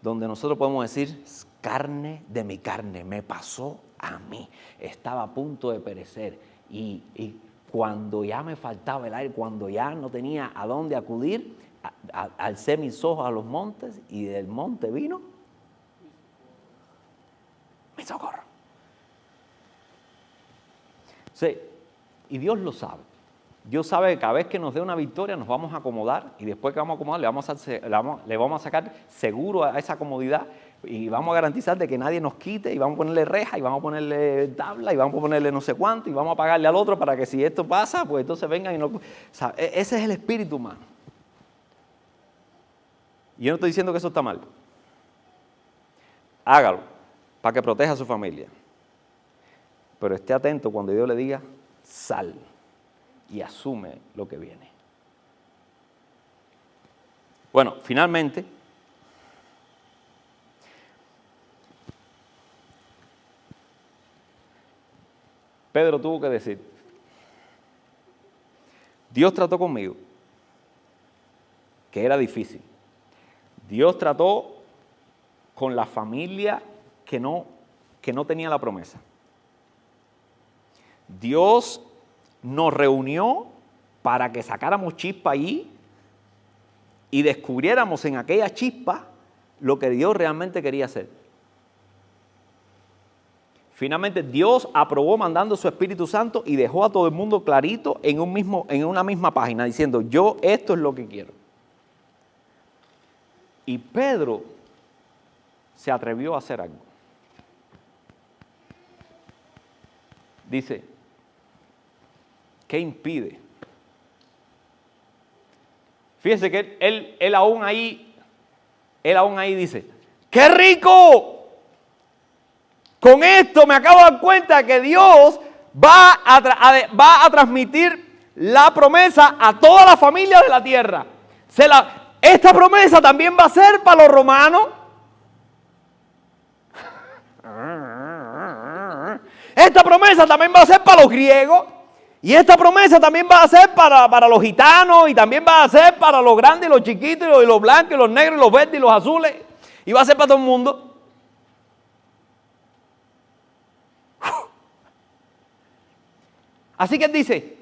S1: donde nosotros podemos decir, carne de mi carne, me pasó a mí. Estaba a punto de perecer y cuando ya me faltaba el aire, cuando ya no tenía a dónde acudir, alcé mis ojos a los montes y del monte vino mi socorro. Sí, y Dios lo sabe. Dios sabe que cada vez que nos dé una victoria nos vamos a acomodar y después que vamos a acomodar le vamos a sacar seguro a esa comodidad y vamos a garantizar de que nadie nos quite y vamos a ponerle reja y vamos a ponerle tabla y vamos a ponerle no sé cuánto y vamos a pagarle al otro para que si esto pasa, pues entonces vengan y no... O sea, ese es el espíritu humano. Y yo no estoy diciendo que eso está mal. Hágalo para que proteja a su familia. Pero esté atento cuando Dios le diga, sal. y asume lo que viene. Bueno, finalmente, Pedro tuvo que decir, Dios trató conmigo, que era difícil. Dios trató con la familia que no tenía la promesa. Dios nos reunió para que sacáramos chispa allí y descubriéramos en aquella chispa lo que Dios realmente quería hacer. Finalmente Dios aprobó mandando su Espíritu Santo y dejó a todo el mundo clarito en una misma página, diciendo, yo esto es lo que quiero. Y Pedro se atrevió a hacer algo. Dice, ¿qué impide? Fíjense que él aún ahí dice, ¡qué rico! Con esto me acabo de dar cuenta que Dios va a transmitir la promesa a toda la familia de la tierra. Esta promesa también va a ser para los romanos. Esta promesa también va a ser para los griegos. Y esta promesa también va a ser para los gitanos. Y también va a ser para los grandes y los chiquitos y los blancos y los negros y los verdes y los azules. Y va a ser para todo el mundo. Así que él dice,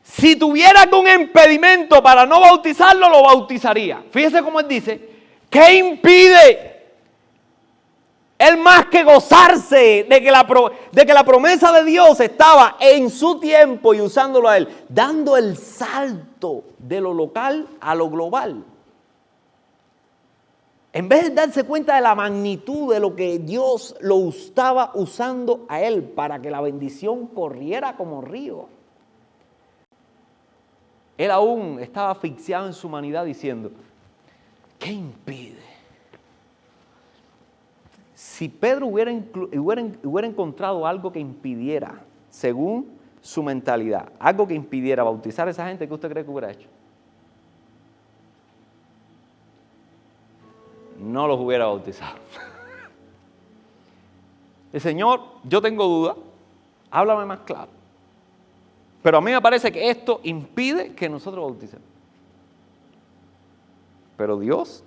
S1: si tuviera algún impedimento para no bautizarlo, lo bautizaría. Fíjese cómo él dice, ¿qué impide? Él más que gozarse de que la promesa de Dios estaba en su tiempo y usándolo a él, dando el salto de lo local a lo global. En vez de darse cuenta de la magnitud de lo que Dios lo estaba usando a él para que la bendición corriera como río, él aún estaba asfixiado en su humanidad diciendo, ¿qué impide? Si Pedro hubiera encontrado algo que impidiera, según su mentalidad, algo que impidiera bautizar a esa gente, ¿qué usted cree que hubiera hecho? No los hubiera bautizado. El Señor, yo tengo duda, háblame más claro. Pero a mí me parece que esto impide que nosotros bauticemos. Pero Dios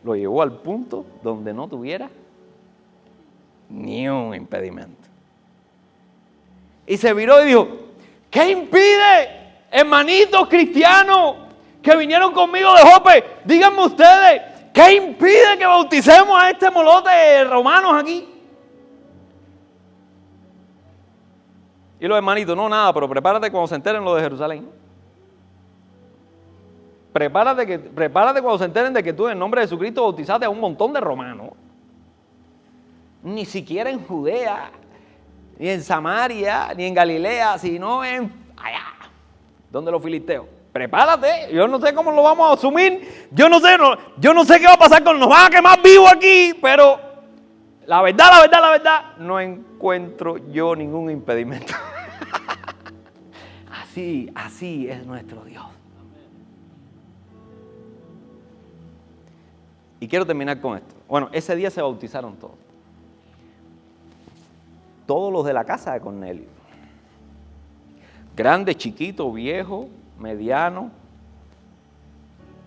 S1: lo llevó al punto donde no tuviera ni un impedimento. Y se viró y dijo, ¿qué impide, hermanitos cristianos que vinieron conmigo de Jope? Díganme ustedes, ¿qué impide que bauticemos a este molote de romanos aquí? Y los hermanitos, no, nada, pero prepárate cuando se enteren lo de Jerusalén. Prepárate cuando se enteren de que tú en el nombre de Jesucristo bautizaste a un montón de romanos. Ni siquiera en Judea, ni en Samaria, ni en Galilea, sino en allá, donde los filisteos. Prepárate, yo no sé cómo lo vamos a asumir, yo no sé qué va a pasar nos van a quemar vivos aquí, pero la verdad, no encuentro yo ningún impedimento. Así es nuestro Dios. Y quiero terminar con esto. Bueno, ese día se bautizaron todos. Todos los de la casa de Cornelio. Grande, chiquito, viejo, mediano.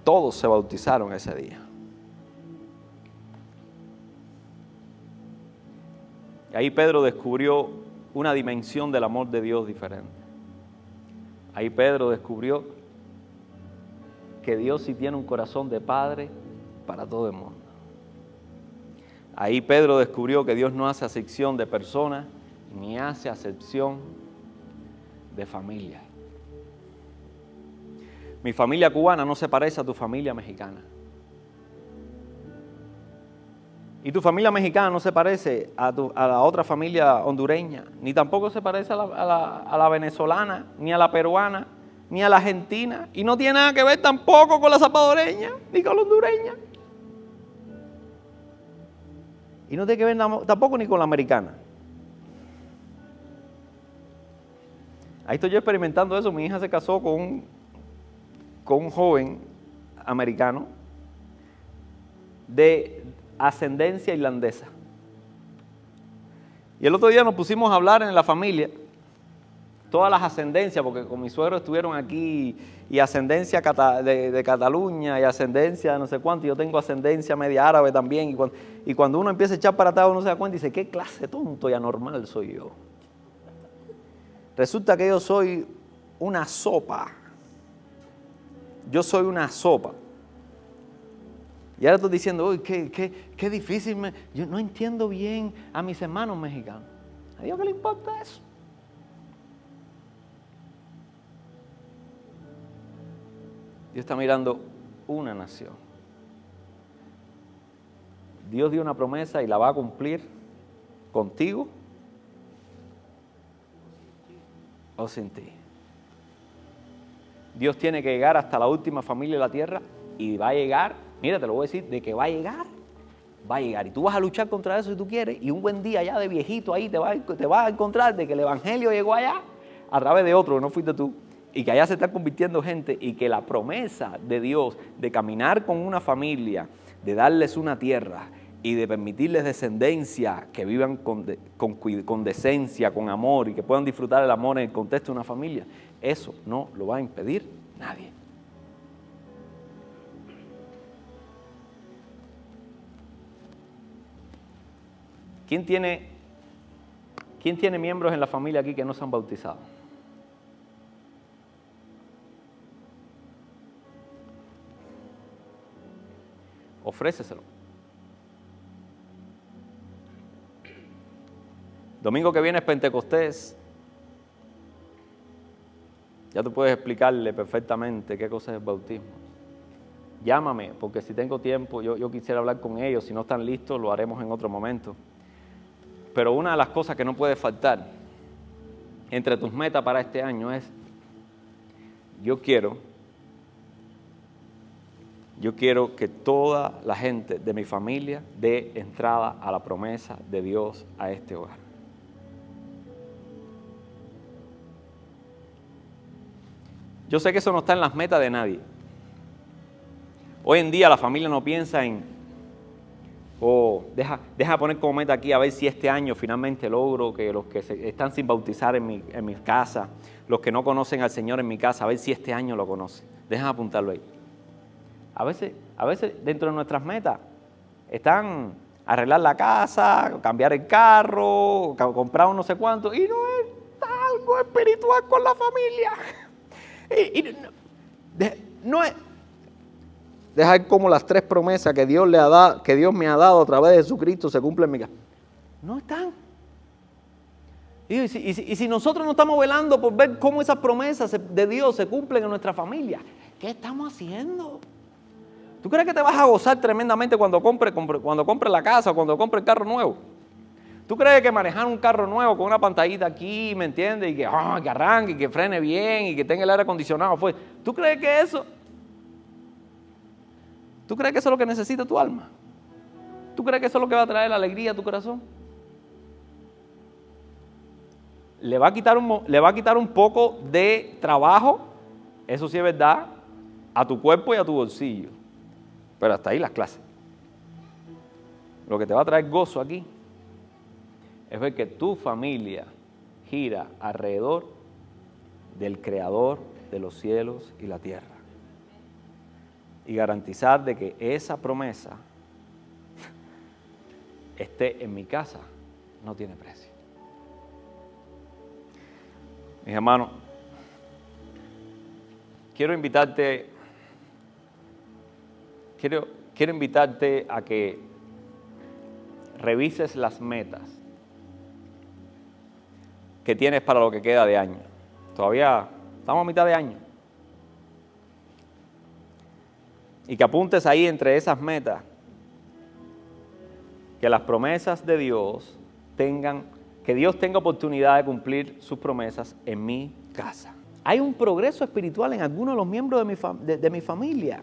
S1: Todos se bautizaron ese día. Y ahí Pedro descubrió una dimensión del amor de Dios diferente. Ahí Pedro descubrió que Dios sí tiene un corazón de padre para todo el mundo. Ahí Pedro descubrió que Dios no hace acepción de personas, ni hace acepción de familia. Mi familia cubana no se parece a tu familia mexicana. Y tu familia mexicana no se parece a la otra familia hondureña, ni tampoco se parece a la venezolana, ni a la peruana, ni a la argentina. Y no tiene nada que ver tampoco con la salvadoreña, ni con la hondureña. Y no tiene que ver tampoco ni con la americana. Ahí estoy yo experimentando eso. Mi hija se casó con un joven americano de ascendencia irlandesa. Y el otro día nos pusimos a hablar en la familia, todas las ascendencias, porque con mis suegros estuvieron aquí, y ascendencia de Cataluña, y ascendencia no sé cuánto, y yo tengo ascendencia media árabe también, y cuando uno empieza a echar para atrás uno se da cuenta y dice, ¿qué clase de tonto y anormal soy yo? Resulta que yo soy una sopa. Yo soy una sopa. Y ahora estoy diciendo, uy, qué difícil, yo no entiendo bien a mis hermanos mexicanos. ¿A Dios qué le importa eso? Dios está mirando una nación. Dios dio una promesa y la va a cumplir contigo o sin ti. Dios tiene que llegar hasta la última familia de la tierra y va a llegar, mira, te lo voy a decir, de que va a llegar. Y tú vas a luchar contra eso si tú quieres, y un buen día ya de viejito ahí te vas a encontrar de que el evangelio llegó allá a través de otro, que no fuiste tú, y que allá se está convirtiendo gente, y que la promesa de Dios de caminar con una familia, de darles una tierra y de permitirles descendencia, que vivan con decencia, con amor, y que puedan disfrutar el amor en el contexto de una familia, eso no lo va a impedir nadie. ¿Quién tiene miembros en la familia aquí que no se han bautizado? Ofréceselo. Domingo que viene es Pentecostés. Ya tú puedes explicarle perfectamente qué cosa es el bautismo. Llámame, porque si tengo tiempo, yo quisiera hablar con ellos. Si no están listos, lo haremos en otro momento. Pero una de las cosas que no puede faltar entre tus metas para este año es, yo quiero que toda la gente de mi familia dé entrada a la promesa de Dios a este hogar. Yo sé que eso no está en las metas de nadie. Hoy en día la familia no piensa en, deja poner como meta aquí a ver si este año finalmente logro que los que están sin bautizar en mi casa, los que no conocen al Señor en mi casa, a ver si este año lo conocen. Deja apuntarlo ahí. A veces dentro de nuestras metas están arreglar la casa, cambiar el carro, comprar un no sé cuánto, y no es algo espiritual con la familia. No es dejar como las 3 promesas que Dios me ha dado a través de Jesucristo se cumplen en mi casa. No están. Y si nosotros no estamos velando por ver cómo esas promesas de Dios se cumplen en nuestra familia, ¿qué estamos haciendo? ¿Tú crees que te vas a gozar tremendamente cuando compres la casa o cuando compres el carro nuevo? ¿Tú crees que manejar un carro nuevo con una pantallita aquí, ¿me entiendes? Y que arranque, y que frene bien, y que tenga el aire acondicionado? ¿Tú crees que eso? ¿Tú crees que eso es lo que necesita tu alma? ¿Tú crees que eso es lo que va a traer la alegría a tu corazón? Le va a quitar un poco de trabajo, eso sí es verdad, a tu cuerpo y a tu bolsillo. Pero hasta ahí las clases. Lo que te va a traer gozo aquí es ver que tu familia gira alrededor del Creador de los cielos y la tierra. Y garantizar de que esa promesa esté en mi casa no tiene precio. Mis hermanos, quiero invitarte a que revises las metas que tienes para lo que queda de año. Todavía estamos a mitad de año. Y que apuntes ahí entre esas metas que las promesas de Dios que Dios tenga oportunidad de cumplir sus promesas en mi casa. Hay un progreso espiritual en algunos de los miembros de mi familia.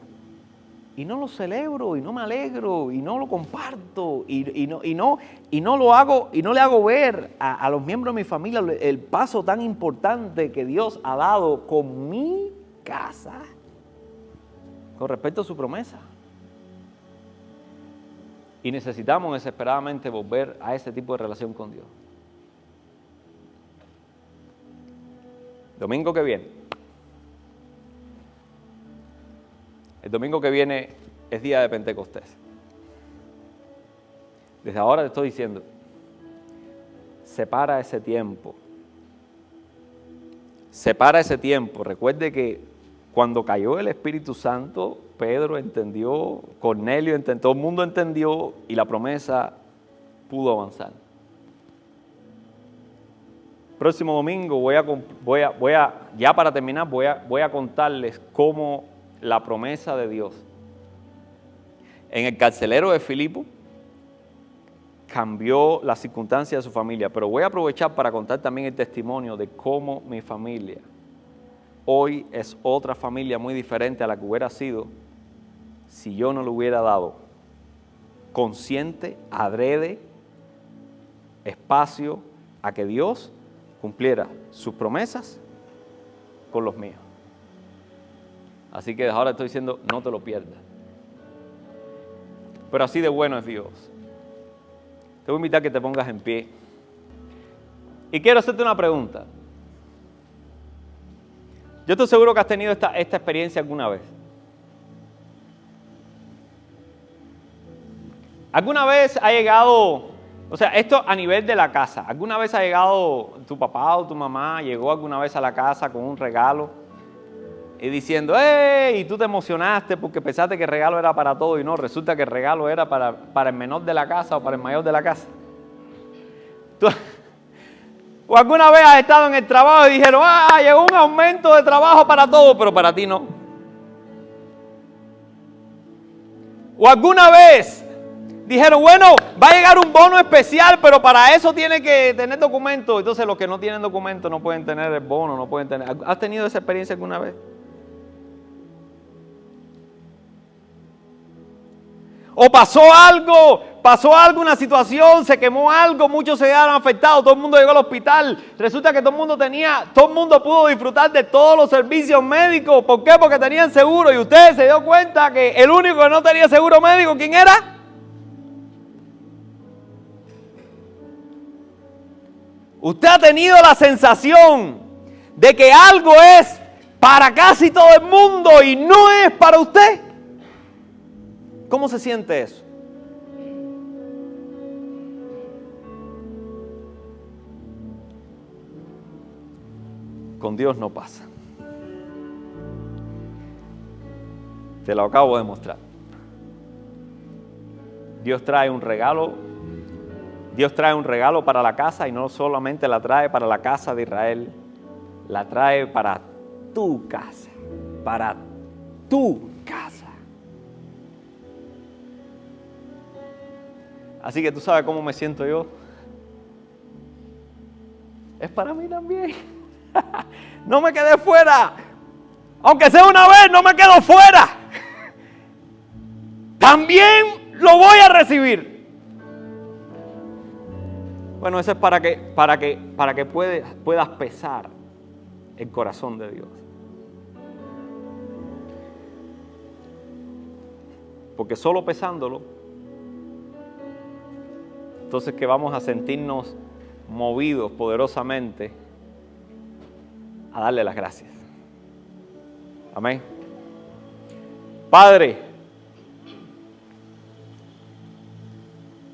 S1: y no lo celebro, y no me alegro, y no lo comparto, y no lo hago, y no le hago ver a los miembros de mi familia el paso tan importante que Dios ha dado con mi casa con respecto a su promesa. Y necesitamos desesperadamente volver a ese tipo de relación con Dios. Domingo que viene. El domingo que viene es día de Pentecostés. Desde ahora te estoy diciendo, separa ese tiempo. Separa ese tiempo. Recuerde que cuando cayó el Espíritu Santo, Pedro entendió, Cornelio entendió, todo el mundo entendió y la promesa pudo avanzar. Próximo domingo ya para terminar, voy a contarles cómo la promesa de Dios en el carcelero de Filipo cambió las circunstancias de su familia. Pero voy a aprovechar para contar también el testimonio de cómo mi familia hoy es otra familia muy diferente a la que hubiera sido si yo no le hubiera dado consciente, adrede, espacio a que Dios cumpliera sus promesas con los míos. Así que ahora estoy diciendo, no te lo pierdas. Pero así de bueno es Dios. Te voy a invitar a que te pongas en pie. Y quiero hacerte una pregunta. Yo estoy seguro que has tenido esta experiencia alguna vez. ¿Alguna vez ha llegado, o sea, esto a nivel de la casa, alguna vez ha llegado tu papá o tu mamá, llegó alguna vez a la casa con un regalo y diciendo, ¡hey! Y tú te emocionaste porque pensaste que el regalo era para todo y no, resulta que el regalo era para el menor de la casa o para el mayor de la casa? ¿O alguna vez has estado en el trabajo y dijeron, llegó un aumento de trabajo para todos, pero para ti no? ¿O alguna vez dijeron, bueno, va a llegar un bono especial, pero para eso tiene que tener documentos? Entonces los que no tienen documentos no pueden tener el bono, no pueden tener. ¿Has tenido esa experiencia alguna vez? ¿O pasó algo, una situación, se quemó algo, muchos se quedaron afectados, todo el mundo llegó al hospital? Resulta que todo el mundo pudo disfrutar de todos los servicios médicos. ¿Por qué? Porque tenían seguro. Y usted se dio cuenta que el único que no tenía seguro médico, ¿quién era? Usted ha tenido la sensación de que algo es para casi todo el mundo y no es para usted. ¿Cómo se siente eso? Con Dios no pasa. Te lo acabo de mostrar. Dios trae un regalo para la casa y no solamente la trae para la casa de Israel, la trae para tu casa, para tu casa. Así que tú sabes cómo me siento yo. Es para mí también. No me quedé fuera. Aunque sea una vez, no me quedo fuera. También lo voy a recibir. Bueno, eso es para que puedas pesar el corazón de Dios. Porque solo pesándolo, entonces que vamos a sentirnos movidos poderosamente a darle las gracias. Amén. Padre,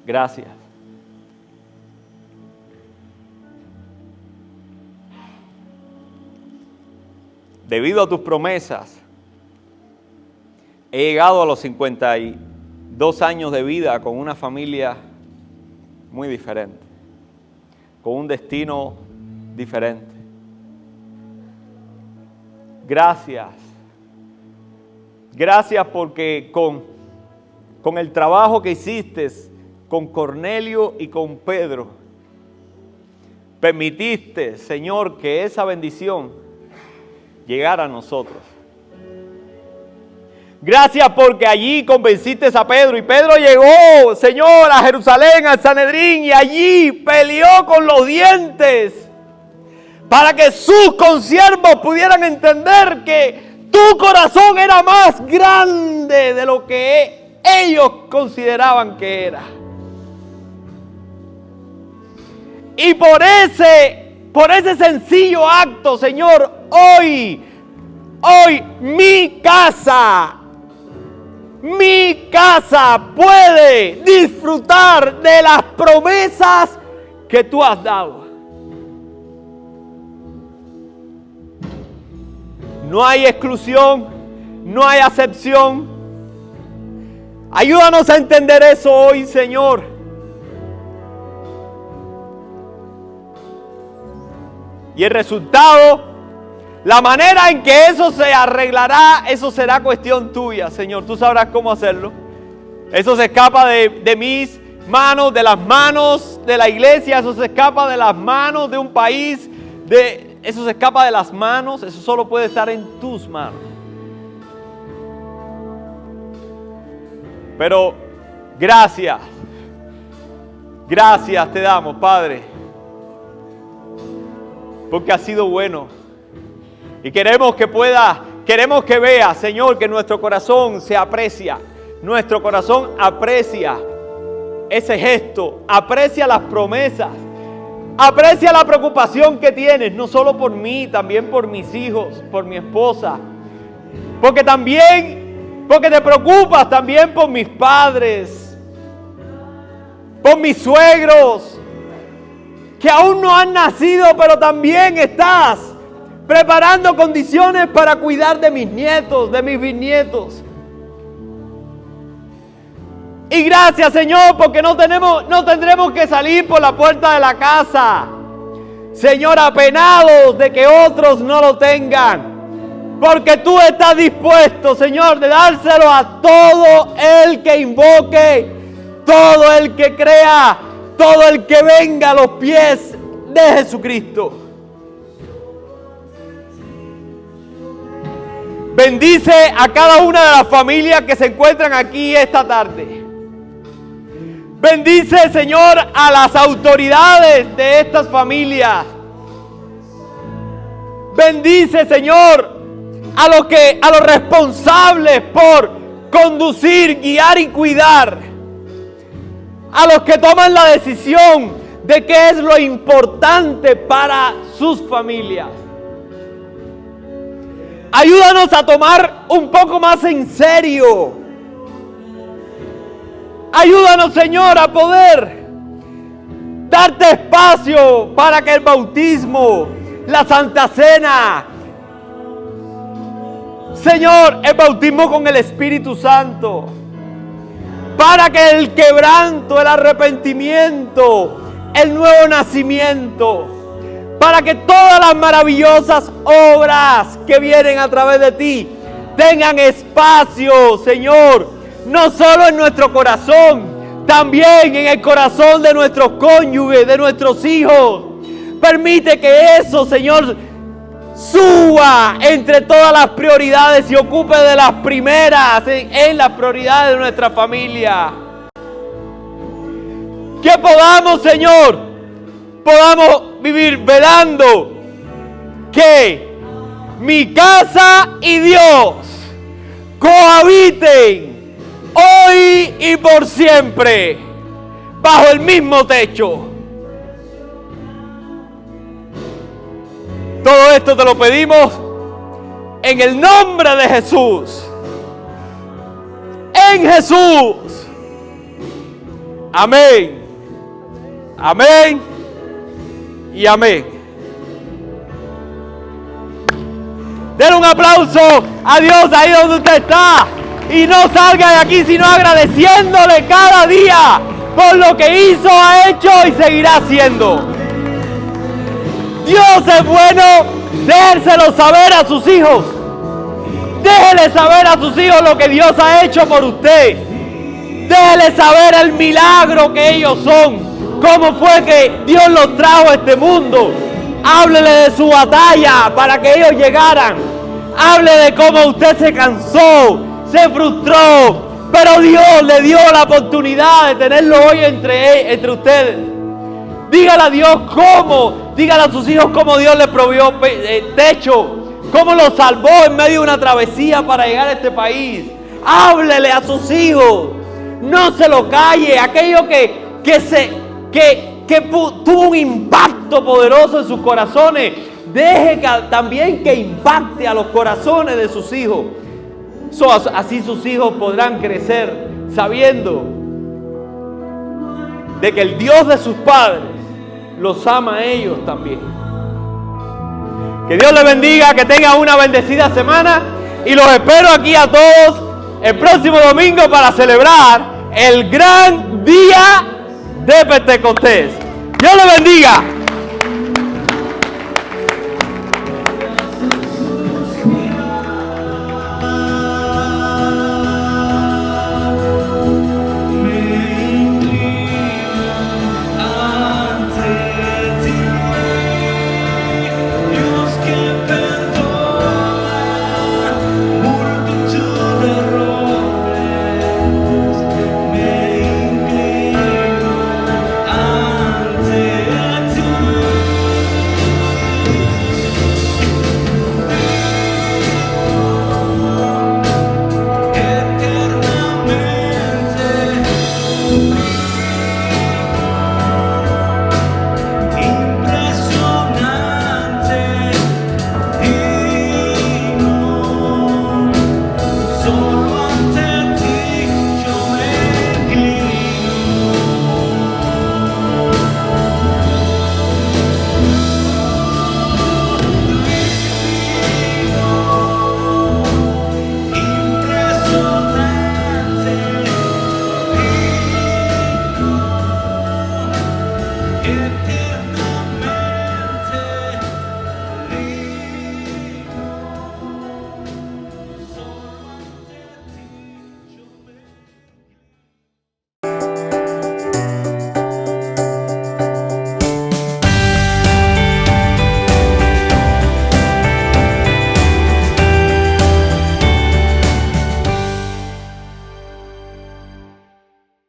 S1: gracias. Debido a tus promesas, he llegado a los 52 años de vida con una familia muy diferente, con un destino diferente. Gracias. Gracias porque con el trabajo que hiciste con Cornelio y con Pedro, permitiste, Señor, que esa bendición llegara a nosotros. Gracias porque allí convenciste a Pedro y Pedro llegó, Señor, a Jerusalén, al Sanedrín, y allí peleó con los dientes para que sus consiervos pudieran entender que tu corazón era más grande de lo que ellos consideraban que era. Y por ese sencillo acto, Señor, hoy mi casa puede disfrutar de las promesas que tú has dado. No hay exclusión, no hay acepción. Ayúdanos a entender eso hoy, Señor. Y el resultado, la manera en que eso se arreglará, eso será cuestión tuya, Señor. Tú sabrás cómo hacerlo. Eso se escapa de mis manos, de las manos de la iglesia. Eso se escapa de las manos de un país. Eso se escapa de las manos. Eso solo puede estar en tus manos. Pero gracias. Gracias te damos, Padre. Porque ha sido bueno. Y queremos que vea, Señor, que nuestro corazón se aprecia. Nuestro corazón aprecia ese gesto, aprecia las promesas, aprecia la preocupación que tienes, no solo por mí, también por mis hijos, por mi esposa. Porque te preocupas también por mis padres, por mis suegros, que aún no han nacido, pero también estás preparando condiciones para cuidar de mis nietos, de mis bisnietos. Y gracias, Señor, porque no tendremos que salir por la puerta de la casa, Señor, apenados de que otros no lo tengan. Porque tú estás dispuesto, Señor, de dárselo a todo el que invoque, todo el que crea, todo el que venga a los pies de Jesucristo. Bendice a cada una de las familias que se encuentran aquí esta tarde. Bendice, Señor, a las autoridades de estas familias. Bendice, Señor, a los responsables por conducir, guiar y cuidar. A los que toman la decisión de qué es lo importante para sus familias. Ayúdanos a tomar un poco más en serio. Ayúdanos, Señor, a poder darte espacio para que el bautismo, la Santa Cena, Señor, el bautismo con el Espíritu Santo, para que el quebranto, el arrepentimiento, el nuevo nacimiento, para que todas las maravillosas obras que vienen a través de ti tengan espacio, Señor, no solo en nuestro corazón, también en el corazón de nuestros cónyuges, de nuestros hijos. Permite que eso, Señor, suba entre todas las prioridades y ocupe de las primeras en las prioridades de nuestra familia. Que podamos, Señor, vivir velando que mi casa y Dios cohabiten hoy y por siempre bajo el mismo techo. Todo esto te lo pedimos en el nombre de Jesús. En Jesús. Amén. Amén. Y amén. Den un aplauso a Dios ahí donde usted está. Y no salga de aquí sino agradeciéndole cada día por lo que hizo, ha hecho y seguirá haciendo. Dios es bueno, déjenselo saber a sus hijos. Déjele saber a sus hijos lo que Dios ha hecho por usted. Déjele saber el milagro que ellos son. Cómo fue que Dios los trajo a este mundo. Háblele de su batalla para que ellos llegaran. Hable de cómo usted se cansó,
S2: se frustró, pero Dios le dio la oportunidad de tenerlo hoy entre ustedes. Dígale a Dios cómo, dígale a sus hijos cómo Dios les proveyó techo, cómo los salvó en medio de una travesía para llegar a este país. Háblele a sus hijos, no se lo calle. Aquello que tuvo un impacto poderoso en sus corazones, deje también que impacte a los corazones de sus hijos. Así sus hijos podrán crecer sabiendo de que el Dios de sus padres los ama a ellos también. Que Dios les bendiga, que tengan una bendecida semana y los espero aquí a todos el próximo domingo para celebrar el gran día de Pentecostés. Dios les bendiga.